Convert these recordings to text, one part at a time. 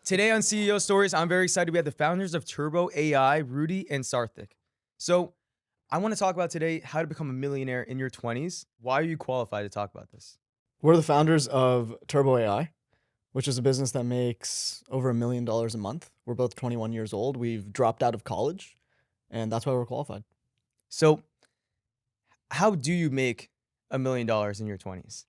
Today on CEO Stories, I'm very excited. We have the founders of Turbo AI, Rudy and Sarthik. So I want to talk about today how to become a millionaire in your 20s. Why are you qualified to talk about this? We're the founders of Turbo AI, which is a business that makes over $1 million a month. We're both 21 years old. We've dropped out of college, and that's why we're qualified. So how do you make $1 million in your 20s?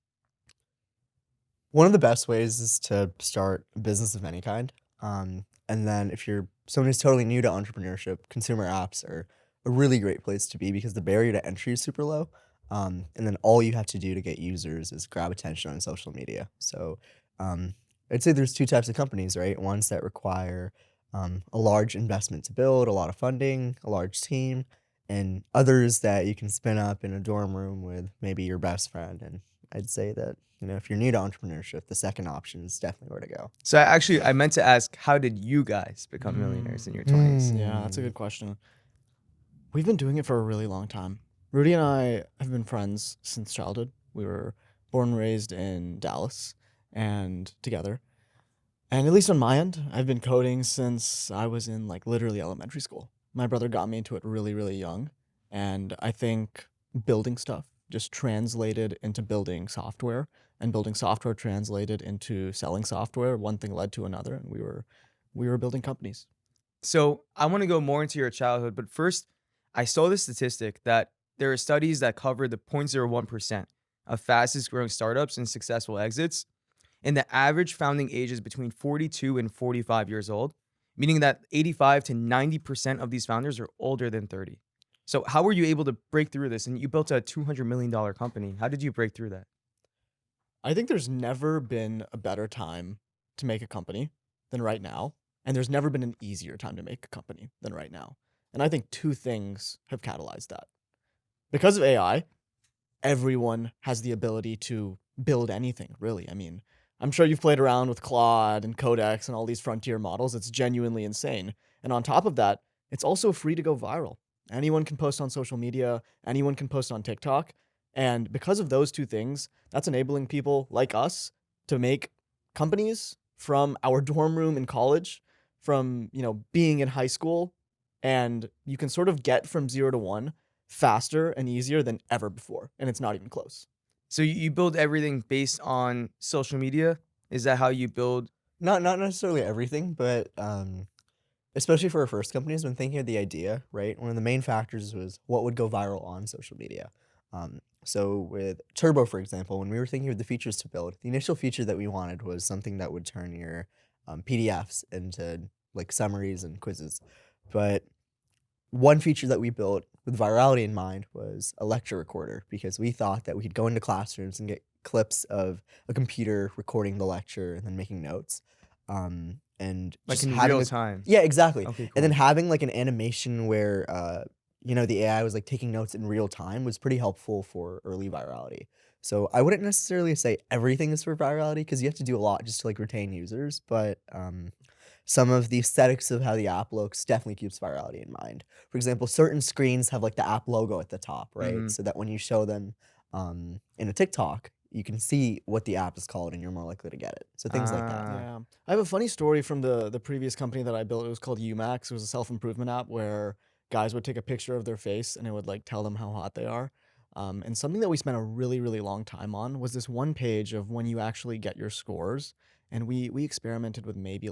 One of the best ways is to start a business of any kind. And then if you're someone who's totally new to entrepreneurship, consumer apps are a really great place to be because the barrier to entry is super low. And then all you have to do to get users is grab attention on social media. So I'd say there's two types of companies, right? Ones that require a large investment to build, a lot of funding, a large team, and others that you can spin up in a dorm room with maybe your best friend. And I'd say that, if you're new to entrepreneurship, the second option is definitely where to go. So I meant to ask, how did you guys become millionaires in your 20s? Yeah, that's a good question. We've been doing it for a really long time. Rudy and I have been friends since childhood. We were born and raised in Dallas and together. And at least on my end, I've been coding since I was in literally elementary school. My brother got me into it really, really young. And I think building stuff just translated into building software, and building software translated into selling software. One thing led to another, and we were building companies. So I want to go more into your childhood, but first, I saw the statistic that there are studies that cover the 0.01% of fastest growing startups and successful exits. And the average founding age is between 42 and 45 years old, meaning that 85 to 90% of these founders are older than 30. So how were you able to break through this? And you built a $200 million company. How did you break through that? I think there's never been a better time to make a company than right now. And there's never been an easier time to make a company than right now. And I think two things have catalyzed that. Because of AI, everyone has the ability to build anything, really. I mean, I'm sure you've played around with Claude and Codex and all these frontier models. It's genuinely insane. And on top of that, it's also free to go viral. Anyone can post on social media, anyone can post on TikTok. And because of those two things, that's enabling people like us to make companies from our dorm room in college, from, being in high school, and you can sort of get from 0 to 1 faster and easier than ever before, and it's not even close. So you build everything based on social media? Is that how you build? Not necessarily everything, but especially for our first companies, when thinking of the idea, right? One of the main factors was what would go viral on social media. So with Turbo, for example, when we were thinking of the features to build, the initial feature that we wanted was something that would turn your PDFs into summaries and quizzes. But one feature that we built with virality in mind was a lecture recorder, because we thought that we could go into classrooms and get clips of a computer recording the lecture and then making notes. And Like just in having real time? Yeah, exactly. Okay, cool. And then having an animation where the AI was taking notes in real time was pretty helpful for early virality. So I wouldn't necessarily say everything is for virality, because you have to do a lot just to retain users, but some of the aesthetics of how the app looks definitely keeps virality in mind. For example, certain screens have the app logo at the top, right? So that when you show them in a TikTok, you can see what the app is called and you're more likely to get it. So things like that. Yeah. I have a funny story from the previous company that I built. It was called UMax. It was a self-improvement app where guys would take a picture of their face and it would tell them how hot they are. And something that we spent a really, really long time on was this one page of when you actually get your scores. And we experimented with maybe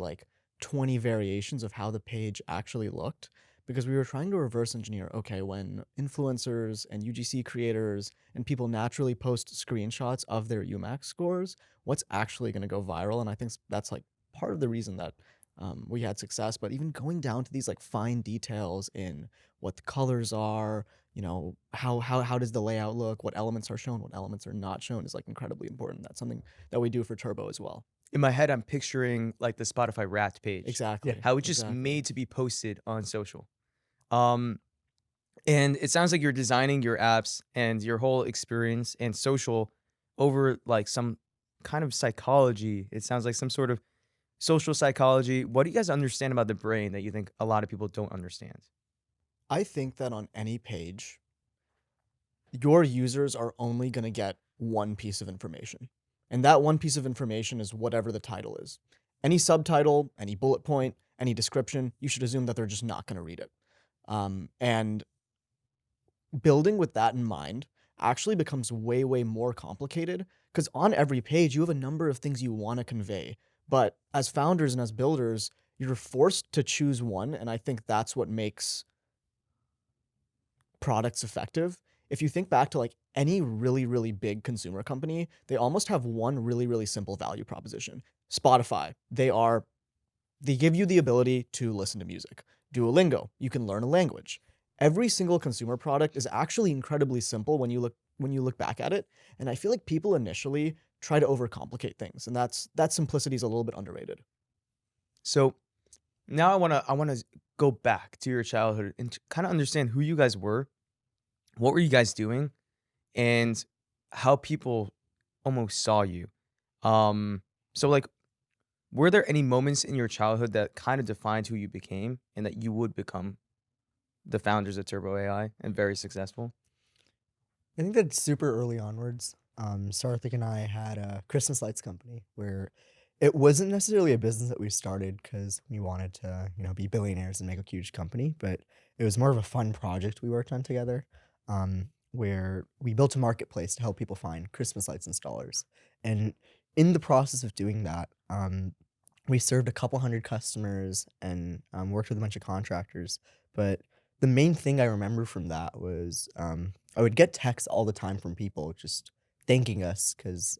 20 variations of how the page actually looked, because we were trying to reverse engineer, okay, when influencers and UGC creators and people naturally post screenshots of their UMax scores, what's actually going to go viral? And I think that's part of the reason that we had success. But even going down to these fine details in what the colors are, how does the layout look, what elements are shown, what elements are not shown is incredibly important. That's something that we do for Turbo as well. In my head, I'm picturing the Spotify Wrapped page. Exactly. How it's just made to be posted on social. And it sounds like you're designing your apps and your whole experience and social over some kind of psychology. It sounds like some sort of social psychology. What do you guys understand about the brain that you think a lot of people don't understand? I think that on any page, your users are only going to get one piece of information. And that one piece of information is whatever the title is. any subtitle, any bullet point, any description, you should assume that they're just not going to read it. And building with that in mind actually becomes way, way more complicated because on every page, you have a number of things you want to convey. But as founders and as builders, you're forced to choose one. And I think that's what makes products effective. If you think back to like any really, really big consumer company, they almost have one really, really simple value proposition. Spotify, they give you the ability to listen to music. Duolingo, you can learn a language. Every single consumer product is actually incredibly simple when you look back at it. And I feel like people initially try to overcomplicate things, and that simplicity is a little bit underrated. So now I wanna go back to your childhood and kind of understand who you guys were, what were you guys doing, and how people almost saw you. So like, were there any moments in your childhood that kind of defined who you became and that you would become the founders of Turbo AI and very successful? I think that super early onwards, Sarthik and I had a Christmas lights company where it wasn't necessarily a business that we started because we wanted to, be billionaires and make a huge company, but it was more of a fun project we worked on together, where we built a marketplace to help people find Christmas lights installers. And in the process of doing that, we served a couple hundred customers and worked with a bunch of contractors. But the main thing I remember from that was I would get texts all the time from people just thanking us because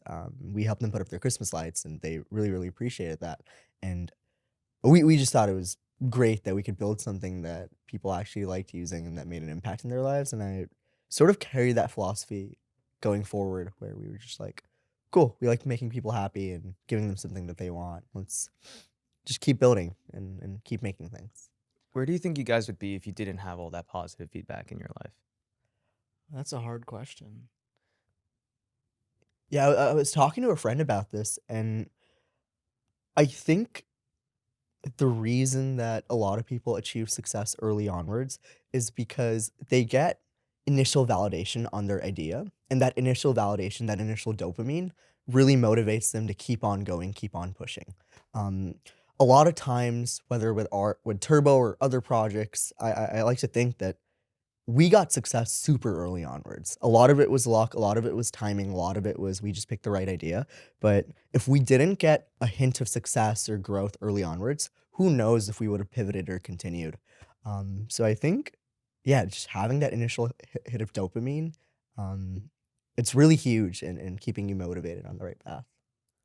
we helped them put up their Christmas lights and they really, really appreciated that. And we just thought it was great that we could build something that people actually liked using and that made an impact in their lives. And I sort of carried that philosophy going forward where we were just like, cool, we like making people happy and giving them something that they want. Let's just keep building and keep making things. Where do you think you guys would be if you didn't have all that positive feedback in your life? That's a hard question. Yeah, I was talking to a friend about this, and I think the reason that a lot of people achieve success early onwards is because they get initial validation on their idea. And that initial validation, that initial dopamine, really motivates them to keep on going, keep on pushing. Um, a lot of times, whether with art, with Turbo or other projects, I like to think that we got success super early onwards. A lot of it was luck, a lot of it was timing, a lot of it was we just picked the right idea. But if we didn't get a hint of success or growth early onwards, who knows if we would have pivoted or continued. So I think, yeah, just having that initial hit of dopamine, um, it's really huge in keeping you motivated on the right path.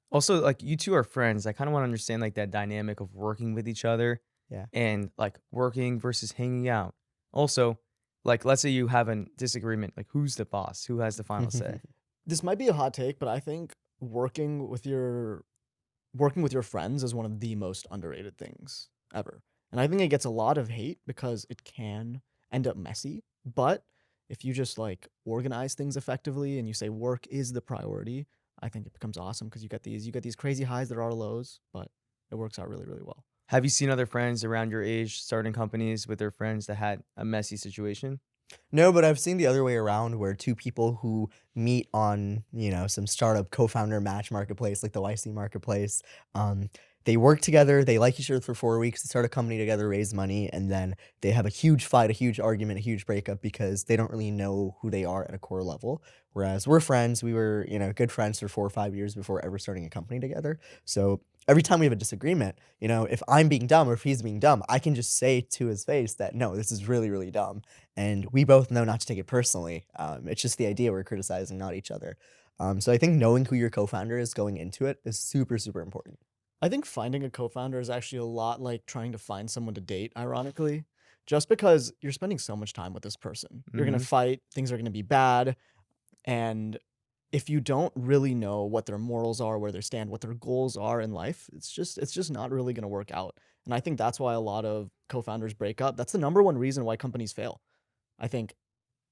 Also, like you two are friends. I kind of want to understand like that dynamic of working with each other Yeah. and like working versus hanging out. Also, like let's say you have a disagreement, like who's the boss? Who has the final say? This might be a hot take, but I think working with your friends is one of the most underrated things ever. And I think it gets a lot of hate because it can end up messy. But if you just like organize things effectively and you say work is the priority, I think it becomes awesome because you get these crazy highs that are lows, but it works out really, really well. Have you seen other friends around your age starting companies with their friends that had a messy situation? No, but I've seen the other way around where two people who meet on, some startup co-founder match marketplace like the YC marketplace, um, they work together, they like each other for 4 weeks, they start a company together, raise money, and then they have a huge fight, a huge argument, a huge breakup because they don't really know who they are at a core level. Whereas we're friends, we were, good friends for 4 or 5 years before ever starting a company together. So every time we have a disagreement, if I'm being dumb or if he's being dumb, I can just say to his face that no, this is really, really dumb and we both know not to take it personally. It's just the idea we're criticizing, not each other. So I think knowing who your co-founder is going into it is super, super important. I think finding a co-founder is actually a lot like trying to find someone to date, ironically, just because you're spending so much time with this person. You're going to Hmm. fight, things are going to be bad, and if you don't really know what their morals are, where they stand, what their goals are in life, it's just not really going to work out. And I think that's why a lot of co-founders break up. That's the number one reason why companies fail. I think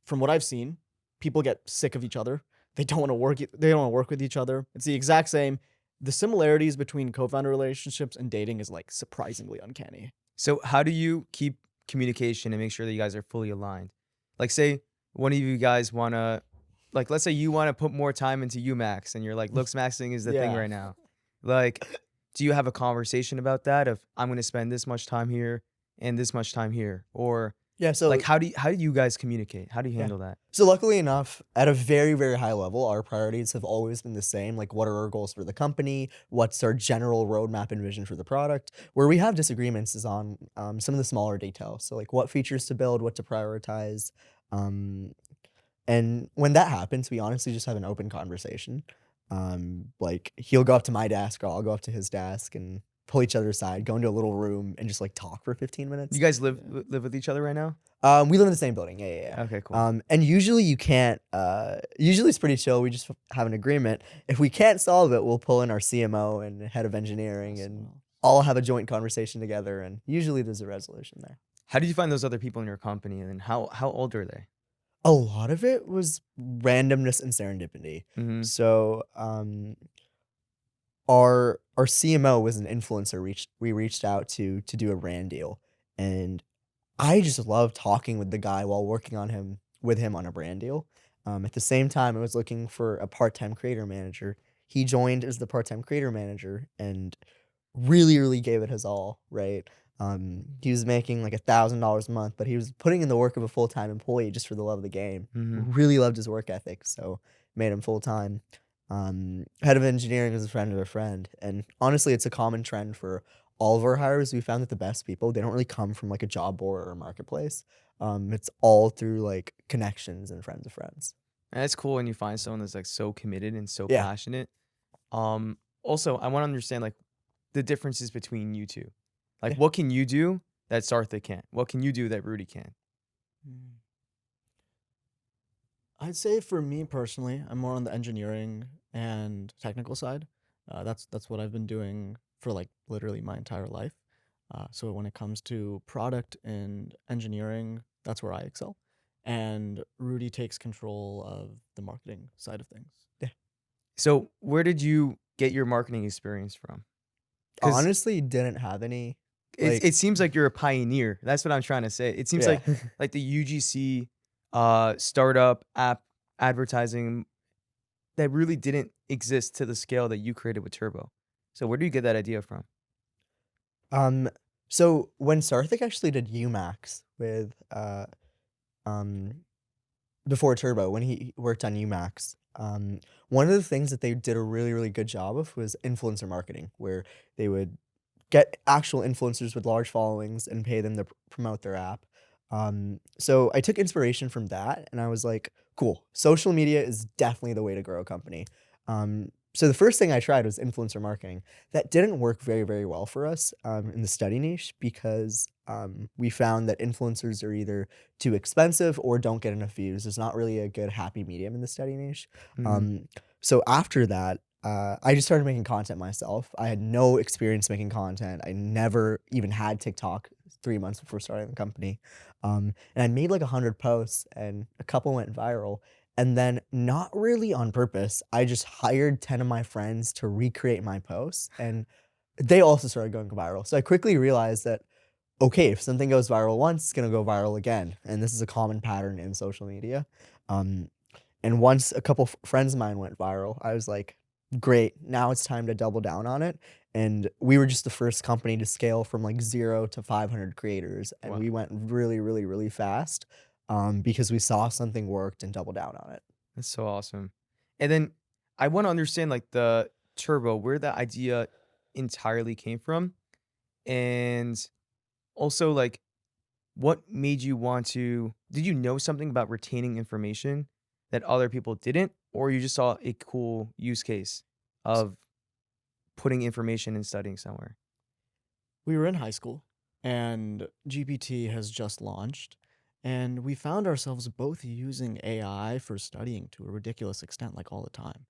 from what I've seen, people get sick of each other. They don't want to work with each other. It's the exact same. The similarities between co-founder relationships and dating is like surprisingly uncanny. So how do you keep communication and make sure that you guys are fully aligned? Like say one of you guys wanna like let's say you wanna put more time into UMax and you're like looks maxing is the thing Yeah. right now. Like, do you have a conversation about that of I'm gonna spend this much time here and this much time here? Or Yeah, like so how do you guys communicate? How do you yeah. handle that? So luckily enough, at a very, very high level, our priorities have always been the same. Like, what are our goals for the company? What's our general roadmap and vision for the product? Where we have disagreements is on some of the smaller details. So, like, what features to build, what to prioritize. Um, and when that happens, we honestly just have an open conversation. Like, he'll go up to my desk, or I'll go up to his desk and pull each other aside, go into a little room, and just like talk for 15 You minutes. guys live Yeah. live with each other right now? We live in the same building. Yeah, yeah, yeah. Okay, cool. And usually you can't. Usually it's pretty chill. We just have an agreement. If we can't solve it, we'll pull in our CMO and head of engineering, As and well. all have a joint conversation together. And usually there's a resolution there. How did you find those other people in your company, and how old are they? A lot of it was randomness and serendipity. Mhm. So our CMO was an influencer. We reached out to do a brand deal, and I just love talking with the guy while working on him with him on a brand deal. At the same time, I was looking for a part-time creator manager. He joined as the part-time creator manager and really, really gave it his all, right? He was making like $1,000 a month, but he was putting in the work of a full-time employee just for the love of the game. Mhm. Really loved his work ethic, so made him full-time. Head of engineering was a friend of a friend, and honestly, it's a common trend for all of our hires. We found that the best people, they don't really come from like a job board or a marketplace. It's all through like connections and friends of friends. And it's cool when you find someone that's like so committed and so Yeah, passionate. Also, I want to understand like the differences between you two. Like, yeah. what can you do that Sartha can't? What can you do that Rudy can't? Mm. I'd say for me personally, I'm more on the engineering and technical side. That's what I've been doing for like literally my entire life. So when it comes to product and engineering, that's where I excel. And Rudy takes control of the marketing side of things. Yeah. So, where did you get your marketing experience from? Because Honestly, didn't have any. it Like, seems like you're a pioneer. That's what I'm trying to say. It seems yeah. like the UGC startup app advertising that really didn't exist to the scale that you created with Turbo. So, where do you get that idea from? um, so when Sarthik actually did UMax with um before Turbo, when he worked on UMax, one of the things that they did a really, really good job of was influencer marketing, where they would get actual influencers with large followings and pay them to promote their app. So I took inspiration from that, and I was like, cool, social media is definitely the way to grow a company. So the first thing I tried was influencer marketing. That didn't work very, very well for us in the study niche because we found that influencers are either too expensive or don't get enough views. There's not really a good happy medium in the study niche. Mhm. Um, so after that, I just started making content myself. I had no experience making content. I never even had TikTok 3 months before starting the company. And I made like 100 posts and a couple went viral. And then, not really on purpose, I just hired 10 of my friends to recreate my posts, and they also started going viral. So I quickly realized that, okay, if something goes viral once, it's gonna go viral again. And this is a common pattern in social media. Um, and once a couple friends of mine went viral, I was like, great, now it's time to double down on it. And we were just the first company to scale from like 0 to 500 creators. And Wow, we went really, really, really fast because we saw something worked and doubled down on it. that's so awesome. And then I want to understand like the Turbo, where the idea entirely came from, and also like what made you want to? Did you know something about retaining information that other people didn't, or you just saw a cool use case of putting information and studying somewhere? We were in high school and GPT has just launched, and we found ourselves both using AI for studying to a ridiculous extent, like all the time.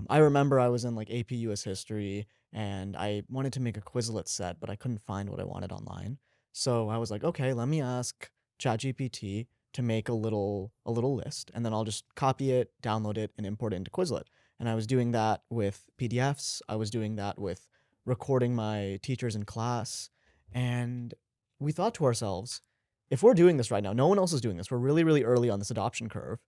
I remember I was in like AP US history and I wanted to make a Quizlet set, but I couldn't find what I wanted online. So I was like, okay, let me ask ChatGPT to make a little list, and then I'll just copy it, download it, and import it into Quizlet. And I was doing that with PDFs. I was doing that with recording my teachers in class. And we thought to ourselves, if we're doing this right now, no one else is doing this. We're really, really early on this adoption curve.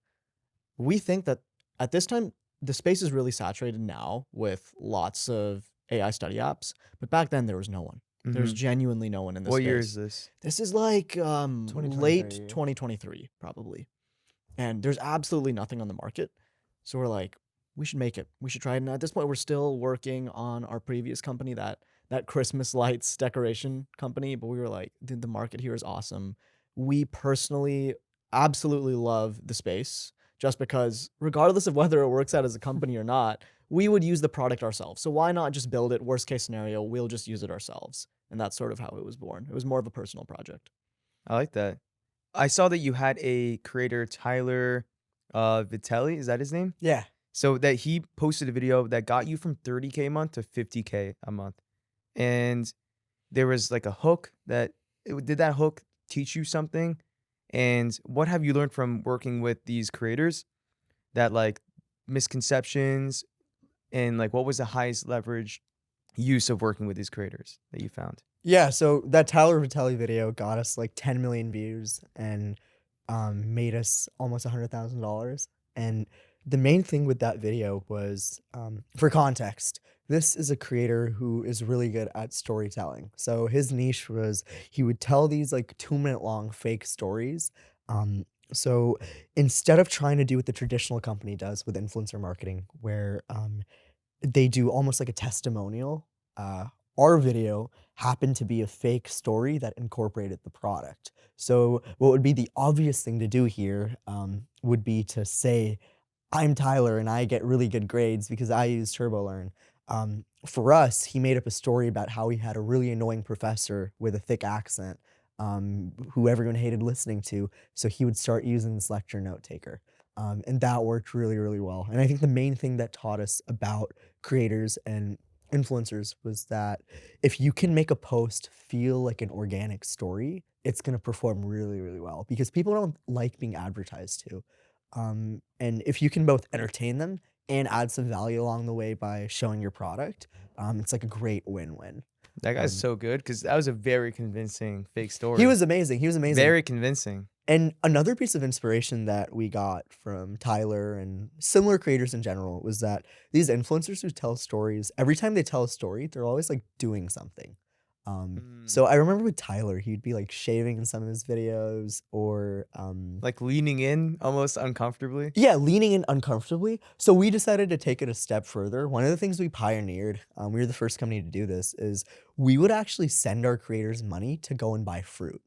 We think that at this time, the space is really saturated now with lots of AI study apps. But back then there was no one. There's Mhm. genuinely no one in this What space. year is this? This is like late 2023. 2023 probably. And there's absolutely nothing on the market. So we're like, we should make it. We should try it. And at this point, we're still working on our previous company, that Christmas lights decoration company. But we were like, dude, the market here is awesome. We personally absolutely love the space just because, regardless of whether it works out as a company or not, we would use the product ourselves. So why not just build it? Worst case scenario, we'll just use it ourselves. And that's sort of how it was born. It was more of a personal project. I like that. I saw that you had a creator, Tyler Vitelli. Is that his name? Yeah. So that he posted a video that got you from 30K a month to 50K a month. And there was like a hook did that hook teach you something? And what have you learned from working with these creators that like misconceptions and like what was the highest leverage use of working with these creators that you found? Yeah, so that Tyler Vitelli video got us like 10 million views and made us almost $100,000. And the main thing with that video was, for context, this is a creator who is really good at storytelling. So his niche was he would tell these like 2 minute long fake stories. So instead of trying to do what the traditional company does with influencer marketing, where they do almost like a testimonial. Our video happened to be a fake story that incorporated the product. So what would be the obvious thing to do here would be to say, I'm Tyler and I get really good grades because I use TurboLearn. For us, he made up a story about how he had a really annoying professor with a thick accent who everyone hated listening to. So he would start using this lecture note taker. And that worked really, really well. And I think the main thing that taught us about creators and influencers was that if you can make a post feel like an organic story, it's going to perform really, really well because people don't like being advertised to. And if you can both entertain them and add some value along the way by showing your product, it's like a great win-win. That guy's Um, so good because that was a very convincing fake story. He was amazing. He was amazing. very convincing. And another piece of inspiration that we got from Tyler and similar creators in general was that these influencers who tell stories, every time they tell a story, they're always like doing something. So I remember with Tyler, he'd be like shaving in some of his videos or Like leaning in almost uncomfortably. yeah, leaning in uncomfortably. So we decided to take it a step further. One of the things we pioneered, we were the first company to do this, is we would actually send our creators money to go and buy fruit.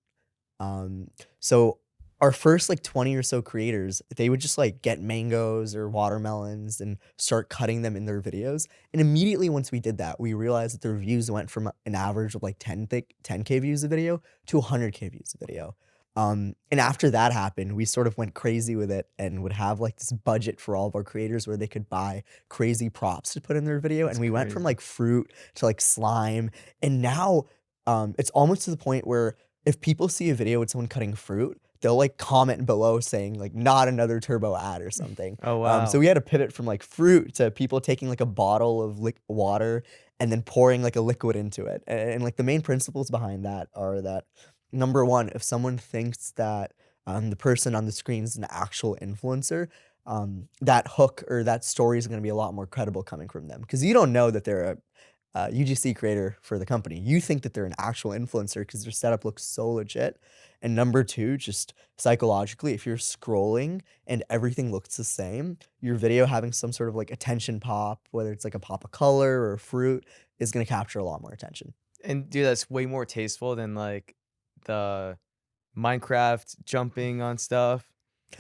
So our first like 20 or so creators, they would just like get mangoes or watermelons and start cutting them in their videos. And immediately once we did that, we realized that their views went from an average of like 10K views a video to 100K views a video. And after that happened, we sort of went crazy with it and would have like this budget for all of our creators where they could buy crazy props to put in their video. That's And we went from crazy. like fruit to like slime. And now it's almost to the point where if people see a video with someone cutting fruit, they'll like comment below saying like not another turbo ad or something. Oh wow. So we had to pivot from like fruit to people taking like a bottle of water and then pouring like a liquid into it. And like the main principles behind that are that number one, if someone thinks that the person on the screen is an actual influencer, that hook or that story is going to be a lot more credible coming from them because you don't know that they're a UGC creator for the company. You think that they're an actual influencer because their setup looks so legit. And number two, just psychologically, if you're scrolling and everything looks the same, your video having some sort of like attention pop, whether it's like a pop of color or a fruit, is going to capture a lot more attention. And dude, that's way more tasteful than like the Minecraft jumping on stuff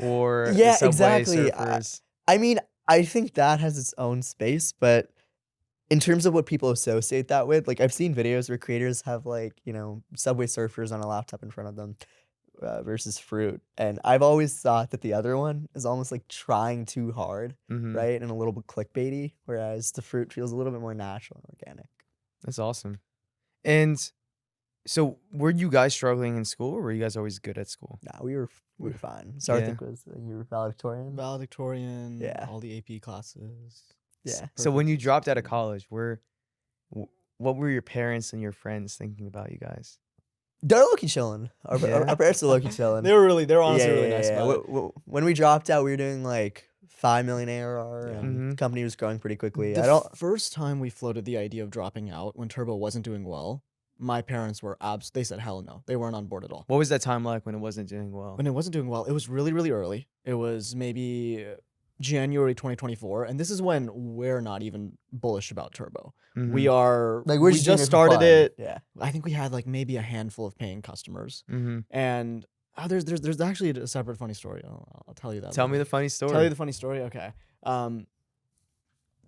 or the Yeah, Subway exactly. Surfers. I mean, I think that has its own space, but in terms of what people associate that with, like I've seen videos where creators have like, Subway Surfers on a laptop in front of them versus fruit. And I've always thought that the other one is almost like trying too hard, Mhm. right? And a little bit clickbaity, whereas the fruit feels a little bit more natural and organic. That's awesome. And so were you guys struggling in school or were you guys always good at school? Nah, we were fine. Sarthik was, you were valedictorian? Valedictorian, Yeah. all the AP classes. Yeah. So when you Perfect dropped out of student. college, what were your parents and your friends thinking about you guys? They're low-key chilling. Our Yeah? parents are low-key chilling. They're honestly really nice Yeah. about it. When we dropped out, we were doing like 5 million ARR, Yeah. and the company was growing pretty quickly. The I don't. first time we floated the idea of dropping out when Turbo wasn't doing well, my parents were they said hell no. They weren't on board at all. What was that time like when it wasn't doing well? When it wasn't doing well, it was really, really early. It was maybe January 2024, and this is when we're not even bullish about Turbo. We Mhm. are Like we're we just doing just it for started fun. it. Yeah. I think we had like maybe a handful of paying customers, Mhm. and there's actually a separate funny story. I'll tell you that. Tell me later. the funny Tell you story. the funny story. Okay.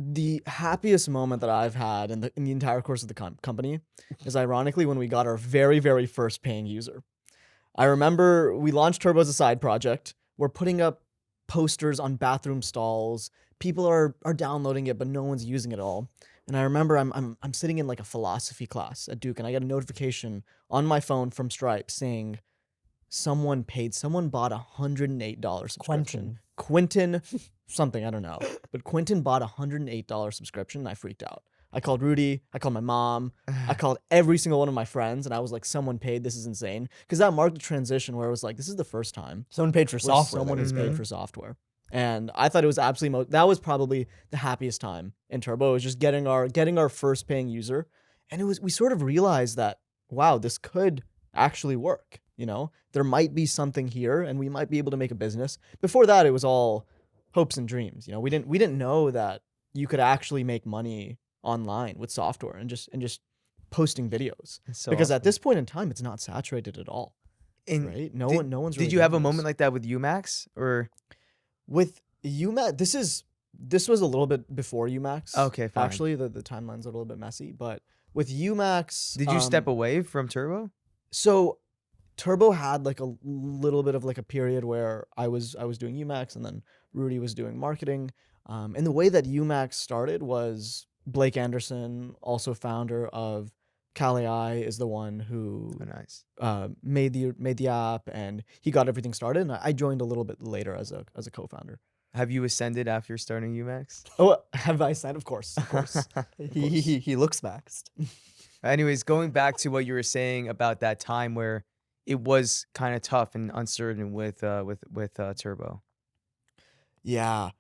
The happiest moment that I've had in the entire course of the company is ironically when we got our very, very first paying user. I remember we launched Turbo as a side project. We're putting up posters on bathroom stalls. People are downloading it, but no one's using it all. And I remember I'm sitting in like a philosophy class at Duke, and I get a notification on my phone from Stripe saying someone bought $108 subscription. Quentin something, I don't know. But Quentin bought $108 subscription and I freaked out. I called Rudy, I called my mom, I called every single one of my friends, and I was like, someone paid, this is insane. Because that marked a transition where it was like, this is the first time Someone paid for where software. someone that has we paid built. for software. And I thought it was absolutely that was probably the happiest time in Turbo. It was just getting our first paying user. And we sort of realized that, wow, this could actually work. There might be something here and we might be able to make a business. Before that, it was all hopes and dreams. We didn't know that you could actually make money online with software and just posting videos. That's so Because at awesome. this point in time, it's not saturated at all. And Right? did- No one's really Did you have a doing this. moment like that with UMax or? With UMax, this was a little bit before UMax. Okay, fine. Actually, the timeline's a little bit messy, but with UMax, Did you step away from Turbo? So Turbo had like a little bit of like a period where I was doing UMax and then Rudy was doing marketing. And the way that UMax started was Blake Anderson, also founder of Cal AI, is the one who Oh, nice. made the app, and he got everything started. And I joined a little bit later as a co-founder. Have you ascended after starting UMax? Oh, have I signed? Of course, of course. He looks maxed. Anyways, going back to what you were saying about that time where it was kind of tough and uncertain with Turbo. Yeah.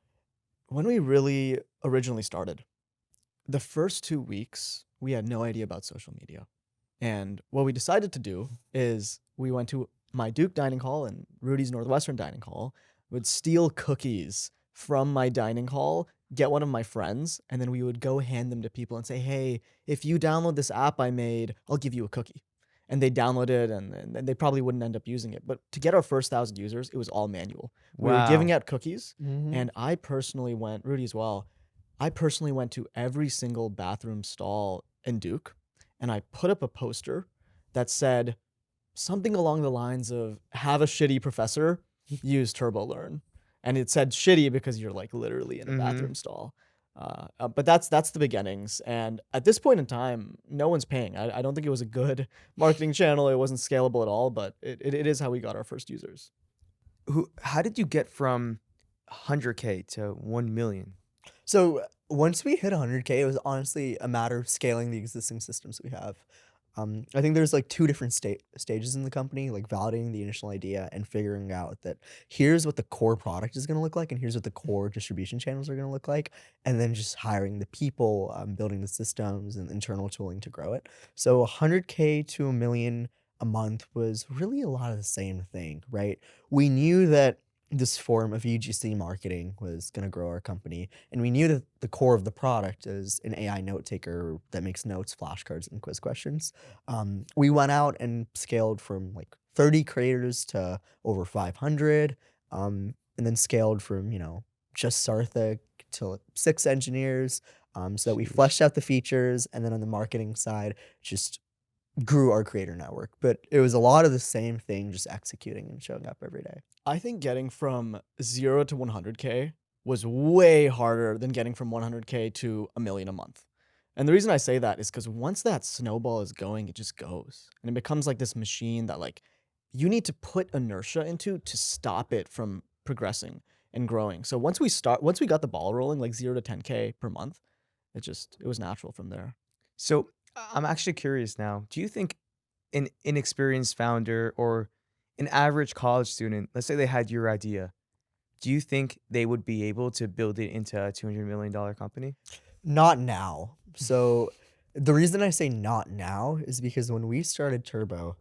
When we really originally started, the first 2 weeks, we had no idea about social media. And what we decided to do is we went to my Duke dining hall and Rudy's Northwestern dining hall, would steal cookies from my dining hall, get one of my friends, and then we would go hand them to people and say, hey, if you download this app I made, I'll give you a cookie. And they download it and they probably wouldn't end up using it. But to get our first 1,000 users, it was all manual. We were giving out cookies, and I personally went, Rudy as well, I personally went to every single bathroom stall in Duke, and I put up a poster that said something along the lines of, have a shitty professor, use Turbo Learn. And it said shitty because you're like literally in a bathroom stall. But that's the beginnings. And at this point in time, no one's paying. I don't think it was a good marketing channel. It wasn't scalable at all, but it is how we got our first users. How did you get from 100K to 1 million? So once we hit 100K, it was honestly a matter of scaling the existing systems we have. I think there's like two different stages in the company, like validating the initial idea and figuring out that here's what the core product is going to look like, and here's what the core distribution channels are going to look like, and then just hiring the people, building the systems and internal tooling to grow it. So 100K to a million a month was really a lot of the same thing, right? We knew that this form of UGC marketing was going to grow our company. And we knew that the core of the product is an AI note taker that makes notes, flashcards, and quiz questions. We went out and scaled from like 30 creators to over 500, and then scaled from, just Sarthik to 6 engineers, so that we fleshed out the features. And then on the marketing side, just grew our creator network. But it was a lot of the same thing, just executing and showing up every day. I think getting from 0 to 100K was way harder than getting from 100K to a million a month. And the reason I say that is because once that snowball is going, it just goes. And it becomes like this machine that like you need to put inertia into to stop it from progressing and growing. So once we got the ball rolling, like 0 to 10K per month, it was natural from there. So I'm actually curious now. Do you think an inexperienced founder or an average college student, let's say they had your idea, do you think they would be able to build it into a $200 million company? Not now. So the reason I say not now is because when we started Turbo,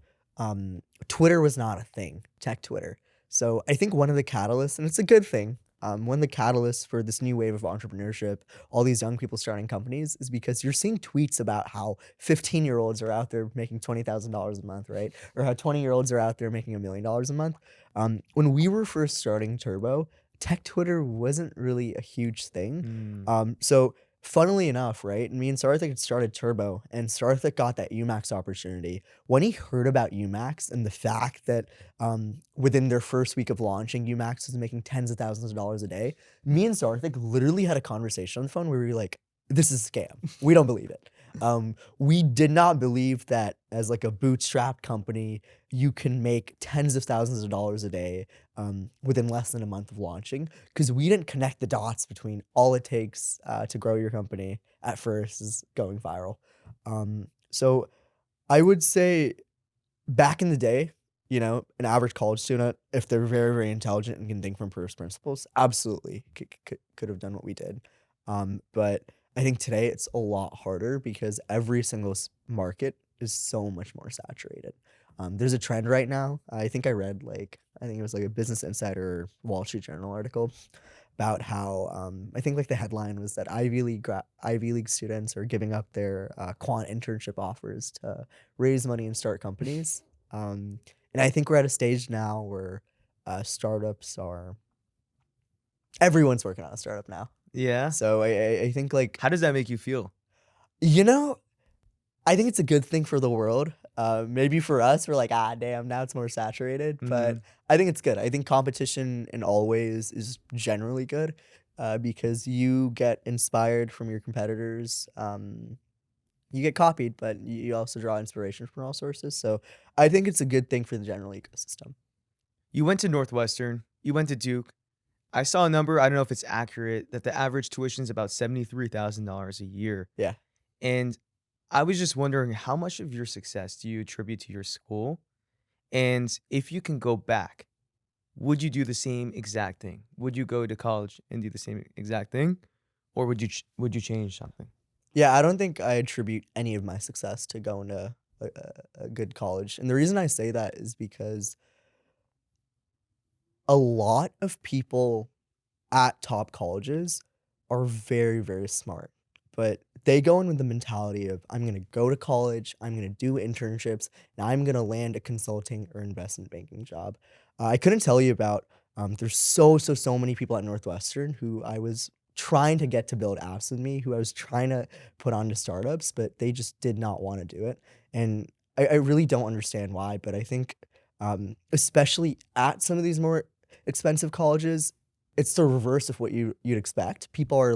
Twitter was not a thing, tech Twitter. So I think one of the catalysts, and it's a good thing, one of the catalysts for this new wave of entrepreneurship, all these young people starting companies, is because you're seeing tweets about how 15-year-olds are out there making $20,000 a month, right? Or how 20-year-olds are out there making $1 million a month. When we were first starting Turbo, tech Twitter wasn't really a huge thing. Mm. So funnily enough, right, me and Sarthik had started Turbo, and Sarthik got that UMax opportunity. When he heard about UMax and the fact that within their first week of launching, UMax was making tens of thousands of dollars a day, me and Sarthik literally had a conversation on the phone where we were like, this is a scam. We don't believe it. We did not believe that as like a bootstrapped company, you can make tens of thousands of dollars a day within less than a month of launching, because we didn't connect the dots between all it takes to grow your company at first is going viral. So I would say back in the day, an average college student, if they're very, very intelligent and can think from first principles, absolutely could have done what we did. But I think today it's a lot harder because every single market is so much more saturated. There's a trend right now. I think I read I think it was like a Business Insider or Wall Street Journal article about how I think like the headline was that Ivy League students are giving up their quant internship offers to raise money and start companies. And I think we're at a stage now where startups are everyone's working on a startup now. Yeah. So I think like How does that make you feel? you know I think it's a good thing for the world. Maybe for us, we're like, damn, now it's more saturated. But Mm. I think it's good. I think competition in all ways is generally good because you get inspired from your competitors. You get copied, but you also draw inspiration from all sources. So I think it's a good thing for the general ecosystem. You went to Northwestern, you went to Duke. I saw a number, I don't know if it's accurate, that the average tuition is about $73,000 a year. Yeah. And I was just wondering, how much of your success do you attribute to your school? And if you can go back, would you do the same exact thing? Would you go to college and do the same exact thing? Or would you change something? Yeah, I don't think I attribute any of my success to going to a good college. And the reason I say that is because a lot of people at top colleges are very, very smart, but they go in with the mentality of, I'm going to go to college, I'm going to do internships, and I'm going to land a consulting or investment banking job. I couldn't tell you about, there's so many people at Northwestern who I was trying to get to build apps with me, who I was trying to put onto startups, but they just did not want to do it. And I really don't understand why, but I think, especially at some of these more expensive colleges, it's the reverse of what you'd expect. People are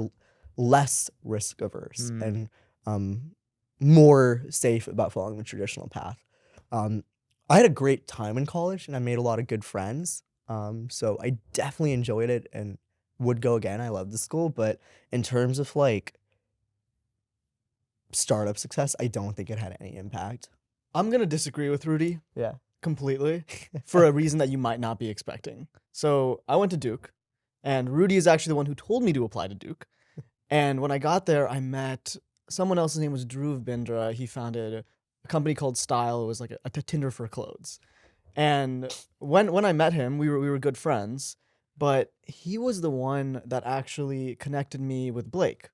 less risk averse Mm. and more safe about following the traditional path. Um, I had a great time in college and I made a lot of good friends. So I definitely enjoyed it and would go again. I love the school, but in terms of like startup success, I don't think it had any impact. I'm gonna disagree with Rudy Yeah. completely for a reason that you might not be expecting. So I went to Duke, and Rudy is actually the one who told me to apply to Duke. And when I got there, I met someone else. His name was Dhruv Bindra. He founded a company called Style. It was like a Tinder for clothes. And when I met him, we were good friends. But he was the one that actually connected me with Blake,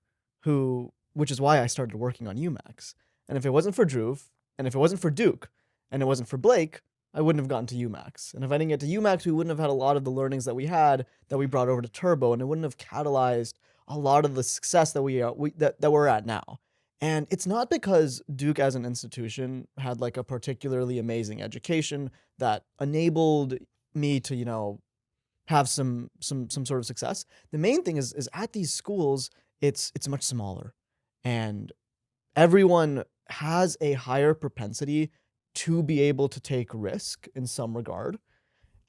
which is why I started working on UMax. And if it wasn't for Dhruv, and if it wasn't for Duke, and it wasn't for Blake, I wouldn't have gotten to UMax. And if I didn't get to UMax, we wouldn't have had a lot of the learnings that we had that we brought over to Turbo, and it wouldn't have catalyzed a lot of the success that that we're at now. And it's not because Duke as an institution had like a particularly amazing education that enabled me to, have some sort of success. The main thing is at these schools, it's much smaller. And everyone has a higher propensity to be able to take risk in some regard.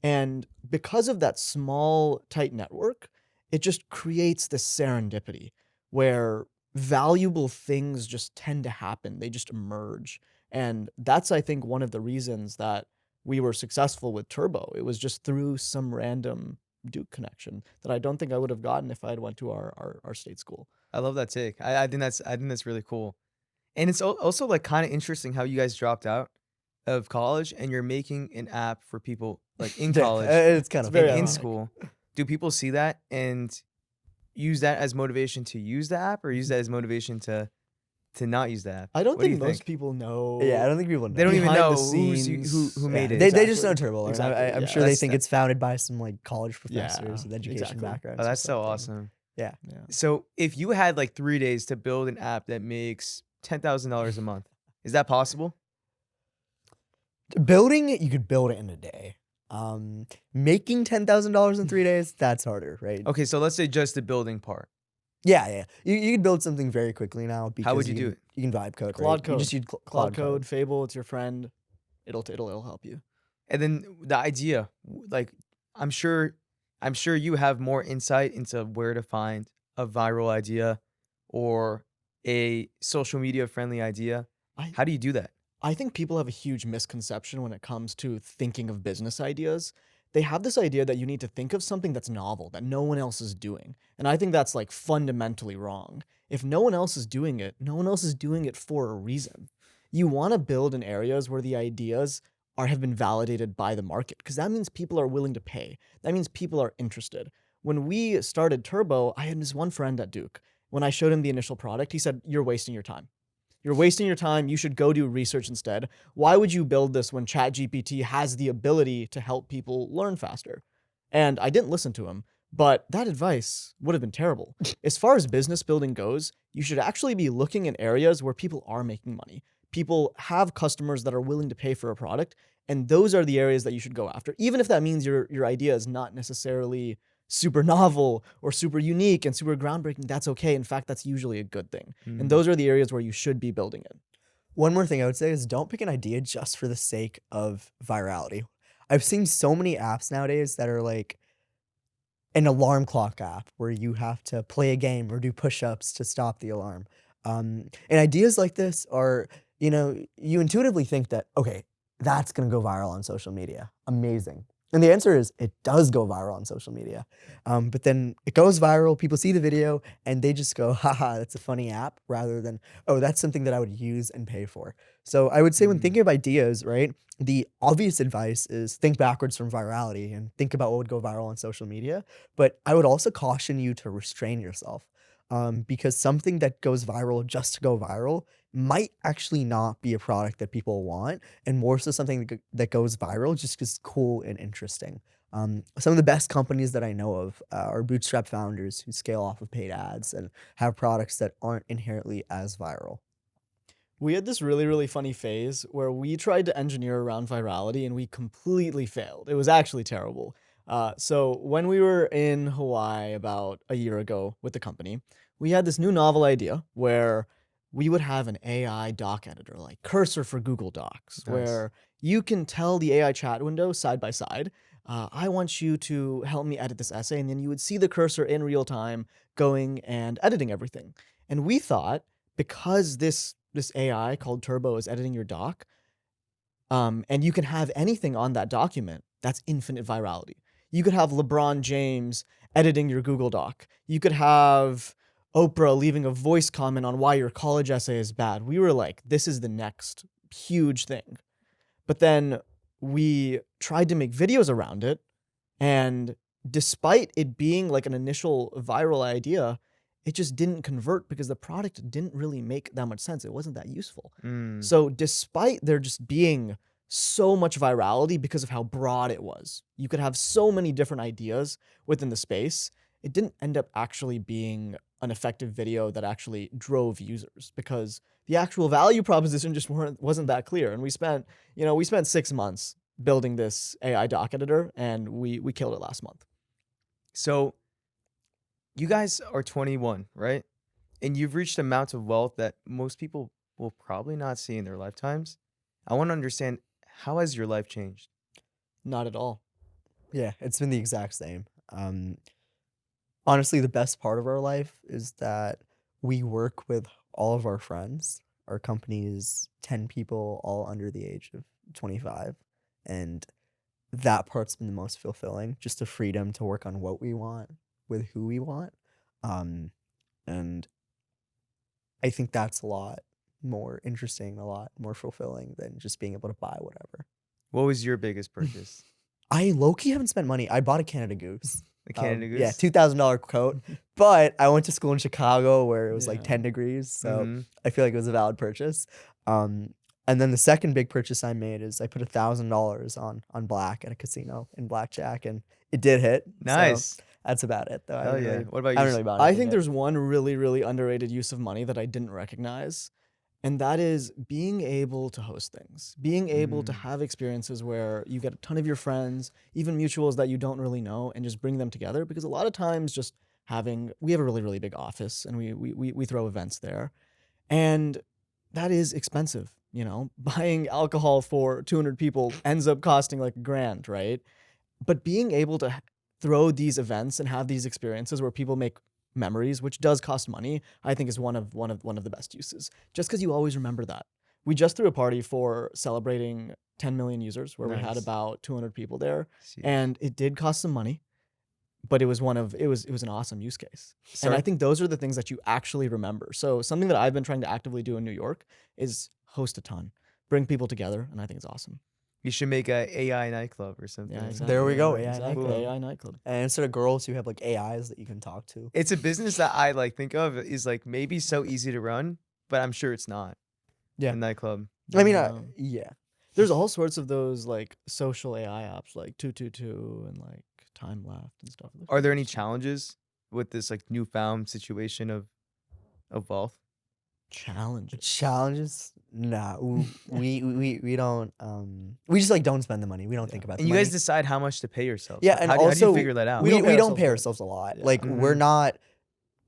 And because of that small, tight network, it just creates this serendipity where valuable things just tend to happen. They just emerge. And that's, I think, one of the reasons that we were successful with Turbo. It was just through some random Duke connection that I don't think I would have gotten if I had went to our state school. I love that take. I think that's really cool. And it's also like kind of interesting how you guys dropped out of college and you're making an app for people like in Yeah, college it's kind It's of and very funny. in ironic. school. Do people see that and use that as motivation to use the app or use that as motivation to not use the app? I don't What do you think most think? people know. Yeah, I don't think people They don't know. even behind know the scenes. who Yeah, made it. they just know Exactly. Turbo. And Exactly, I'm yeah. sure they That's think it's founded by some like college Yeah, professors with education exactly. backgrounds. Oh, or that's so something. awesome. Yeah. Yeah. So if you had like 3 days to build an app that makes $10,000 a month, is that possible? Building it, you could build it in a day. Making $10,000 in 3 days, that's harder, right? Okay, so let's say just the building part. Yeah. You can build something very quickly now because How would you do it? You can vibe code, Claude right? You just code. use Cloud code, Fable, it's your friend. It'll help you. And then the idea, like I'm sure you have more insight into where to find a viral idea or a social media friendly idea. I How do you do that? I think people have a huge misconception when it comes to thinking of business ideas. They have this idea that you need to think of something that's novel, that no one else is doing. And I think that's like fundamentally wrong. If no one else is doing it, no one else is doing it for a reason. You want to build in areas where the ideas have been validated by the market because that means people are willing to pay. That means people are interested. When we started Turbo, I had this one friend at Duke. When I showed him the initial product, he said, "You're wasting your time. You're wasting your time. You should go do research instead. Why would you build this when ChatGPT has the ability to help people learn faster?" And I didn't listen to him, but that advice would have been terrible. As far as business building goes, you should actually be looking in areas where people are making money. People have customers that are willing to pay for a product, and those are the areas that you should go after. Even if that means your idea is not necessarily super novel or super unique and super groundbreaking, that's okay. In fact, that's usually a good thing. And those are the areas where you should be building in. One more thing I would say is don't pick an idea just for the sake of virality. I've seen so many apps nowadays that are like an alarm clock app where you have to play a game or do push-ups to stop the alarm. And ideas like this are, you intuitively think that, okay, that's going to go viral on social media. Amazing. And the answer is it does go viral on social media. But then it goes viral, people see the video, and they just go, haha, that's a funny app, rather than, oh, that's something that I would use and pay for. So I would say when thinking of ideas, right, the obvious advice is think backwards from virality and think about what would go viral on social media. But I would also caution you to restrain yourself because something that goes viral just to go viral might actually not be a product that people want, and more so something that goes viral just because it's cool and interesting. Some of the best companies that I know of are bootstrap founders who scale off of paid ads and have products that aren't inherently as viral. We had this really, really funny phase where we tried to engineer around virality and we completely failed. It was actually terrible. So when we were in Hawaii about a year ago with the company, we had this new novel idea where we would have an AI doc editor, like Cursor for Google Docs, Nice. where you can tell the AI chat window side by side, I want you to help me edit this essay. And then you would see the cursor in real time going and editing everything. And we thought because this AI called Turbo is editing your doc, and you can have anything on that document, that's infinite virality. You could have LeBron James editing your Google Doc. You could have Oprah leaving a voice comment on why your college essay is bad. We were like, this is the next huge thing. But then we tried to make videos around it, and despite it being like an initial viral idea, it just didn't convert because the product didn't really make that much sense. It wasn't that useful. So despite there just being so much virality because of how broad it was, you could have so many different ideas within the space, it didn't end up actually being an effective video that actually drove users because the actual value proposition just wasn't that clear. And we spent 6 months building this AI doc editor, and we killed it last month. So you guys are 21, right? And you've reached amounts of wealth that most people will probably not see in their lifetimes. I want to understand, how has your life changed? Not at all. Yeah, it's been the exact same. Honestly, the best part of our life is that we work with all of our friends. Our company is 10 people, all under the age of 25. And that part's been the most fulfilling. Just the freedom to work on what we want with who we want. Um, and I think that's a lot more interesting, a lot more fulfilling than just being able to buy whatever. What was your biggest purchase? I low-key haven't spent money. I bought a Canada Goose. The Canada Goose? Yeah, $2,000 coat. But I went to school in Chicago where it was like Yeah. 10 degrees. So Mhm. I feel like it was a valid purchase. And then the second big purchase I made is I put $1,000 on black at a casino in blackjack, and it did hit. So Nice. that's about it, though. Hell yeah. What about I you? haven't really bought I anything think yet. there's one really, really underrated use of money that I didn't recognize, and that is being able to host things, being able to Mm. have experiences where you get a ton of your friends, even mutuals that you don't really know, and just bring them together. Because a lot of times, just we have a really, really big office, and we throw events there, and that is expensive. You know, buying alcohol for 200 people ends up costing like $1,000, right? But being able to throw these events and have these experiences where people make memories, which does cost money, I think is one of the best uses. Just because you always remember that. We just threw a party for celebrating 10 million users where we had Nice. about 200 people there, See. and it did cost some money, but it was an awesome use case. And I Sorry. think those are the things that you actually remember. So something that I've been trying to actively do in New York is host a ton, bring people together, and I think it's awesome. You should make a AI nightclub or something. Yeah, exactly. There we go, AI Exactly. nightclub. AI nightclub. And instead of girls, you have like AIs that you can talk to. It's a business that I like think of is like maybe so easy to run, but I'm sure it's not. Yeah. A nightclub. I mean, Yeah. yeah. There's all sorts of those like social AI apps like 222 and like Time Left and stuff. Are there any challenges with this like newfound situation of wealth? challenges? Challenges? Nah, we don't. We just like don't spend the money. We don't think about. And the you money. guys decide how much to pay yourselves. Yeah, Like, and how do also you figure that out? we don't pay don't pay ourselves ourselves a lot. Yeah. Like we're Mhm. not.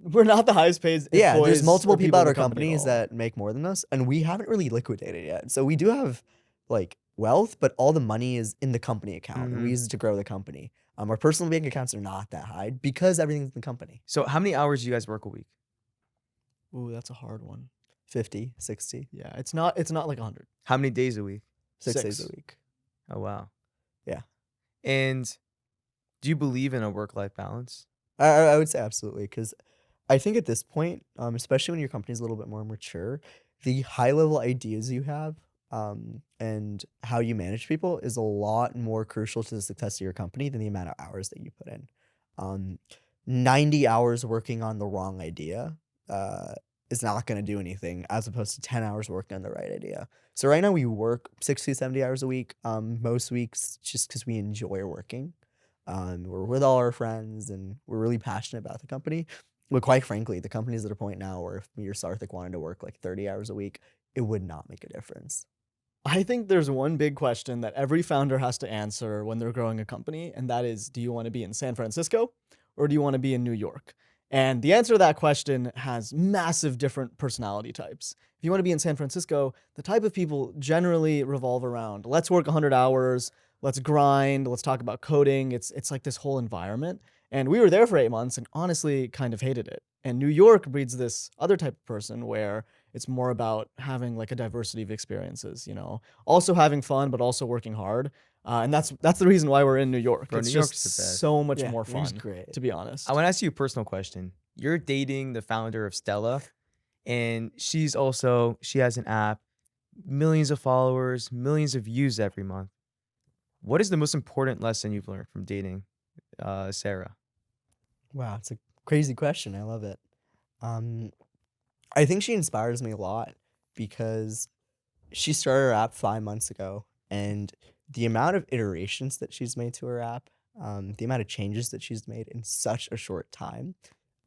We're not the highest paid. Yeah, there's employees multiple or people in at the our company at companies all. that make more than us, and we haven't really liquidated yet. So we do have like wealth, but all the money is in the company account, and we Mhm. use it to grow the company. Our personal bank accounts are not that high because everything's in the company. So how many hours do you guys work a week? Ooh, that's a hard one. 50, 60, Yeah, it's not like 100. How many days a week? 6 days a 6. week. Oh wow. Yeah. And do you believe in a work-life balance? I would say absolutely, because I think at this point, especially when your company's a little bit more mature, the high level ideas you have and how you manage people is a lot more crucial to the success of your company than the amount of hours that you put in. Um, 90 hours working on the wrong idea is not going to do anything as opposed to 10 hours working on the right idea. So right now we work 60, 70 hours a week, most weeks just because we enjoy working. We're with all our friends and we're really passionate about the company. But quite frankly, the company's at a point now where if me or Sarthik wanted to work like 30 hours a week, it would not make a difference. I think there's one big question that every founder has to answer when they're growing a company, and that is, do you want to be in San Francisco or do you want to be in New York? And the answer to that question has massive different personality types. If you want to be in San Francisco, the type of people generally revolve around, let's work 100 hours, let's grind, let's talk about coding. It's like this whole environment. And we were there for 8 months and honestly kind of hated it. And New York breeds this other type of person where it's more about having like a diversity of experiences, you know, also having fun, but also working hard. And that's the reason why we're in New York. Bro, it's New just York's the best. so much Yeah, more New York's fun, great. to be honest. I want to ask you a personal question. You're dating the founder of Stella, and she has an app, millions of followers, millions of views every month. What is the most important lesson you've learned from dating Sarah? Wow, it's a crazy question. I love it. I think she inspires me a lot because she started her app 5 months ago, and the amount of iterations that she's made to her app, the amount of changes that she's made in such a short time,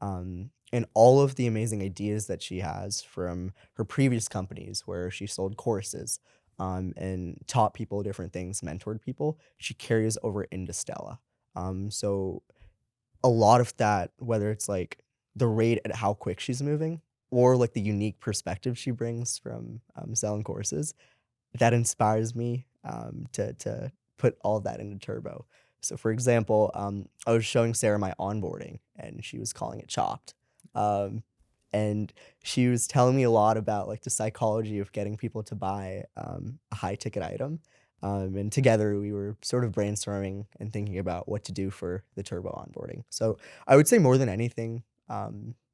and all of the amazing ideas that she has from her previous companies where she sold courses and taught people different things, mentored people, she carries over into Stella. So a lot of that, whether it's like the rate at how quick she's moving or like the unique perspective she brings from selling courses, that inspires me to put all that into turbo. So, for example, I was showing Sarah my onboarding, and she was calling it chopped. Um, and she was telling me a lot about like the psychology of getting people to buy a high ticket item. And together we were sort of brainstorming and thinking about what to do for the Turbo onboarding. So I would say more than anything,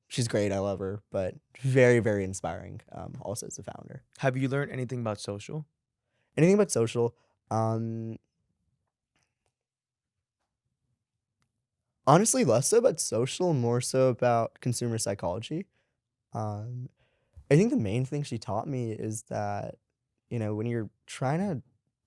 she's great. I love her, but very, very inspiring. Also as a founder. Have you learned anything about social? Anything but social. Um, Honestly, less so about social, more so about consumer psychology. Um, I think the main thing she taught me is that, when you're trying to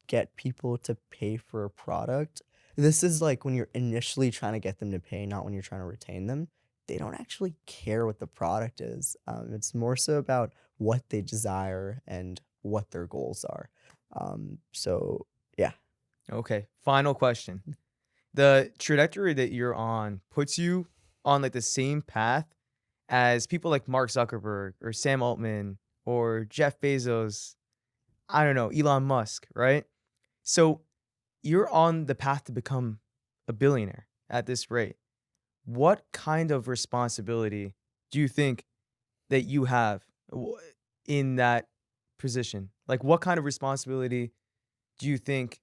get people to pay for a product, this is like when you're initially trying to get them to pay, not when you're trying to retain them. They don't actually care what the product is. It's more so about what they desire and what their goals are. So yeah. Okay. Final question. The trajectory that you're on puts you on like the same path as people like Mark Zuckerberg or Sam Altman or Jeff Bezos, I don't know, Elon Musk, right? So you're on the path to become a billionaire at this rate. What kind of responsibility do you think that you have in that position? Like, what kind of responsibility do you think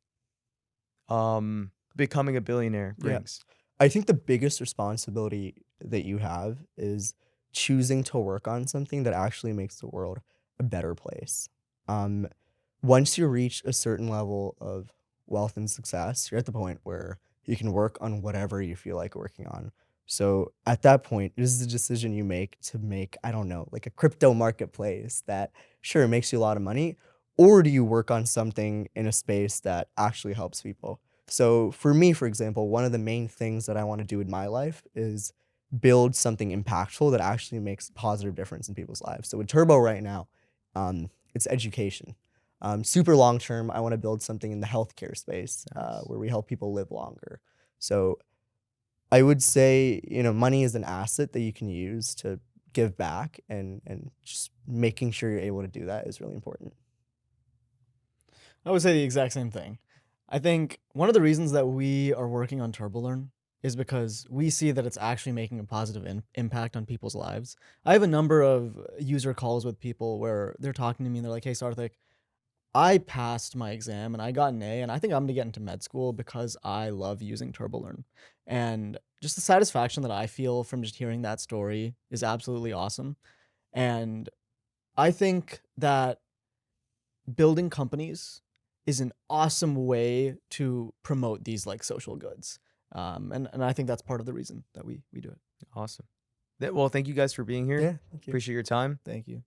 becoming a billionaire Yeah. brings? I think the biggest responsibility that you have is choosing to work on something that actually makes the world a better place. Um, Once you reach a certain level of wealth and success, you're at the point where you can work on whatever you feel like working on. So at that point, this is a decision you make to make, I don't know, like a crypto marketplace that sure makes you a lot of money, or do you work on something in a space that actually helps people? So for me, for example, one of the main things that I want to do in my life is build something impactful that actually makes a positive difference in people's lives. So with Turbo right now, it's education. Super long term, I want to build something in the healthcare space Nice. where we help people live longer. So I would say, money is an asset that you can use to give back, and just making sure you're able to do that is really important. I would say the exact same thing. I think one of the reasons that we are working on TurboLearn is because we see that it's actually making a positive impact on people's lives. I have a number of user calls with people where they're talking to me and they're like, "Hey, Sarthik, I passed my exam and I got an A, and I think I'm gonna get into med school because I love using TurboLearn." And just the satisfaction that I feel from just hearing that story is absolutely awesome. And I think that building companies is an awesome way to promote these like social goods. And I think that's part of the reason that we do it. Awesome. Well, thank you guys for being here. Yeah, thank you. Appreciate your time. Thank you.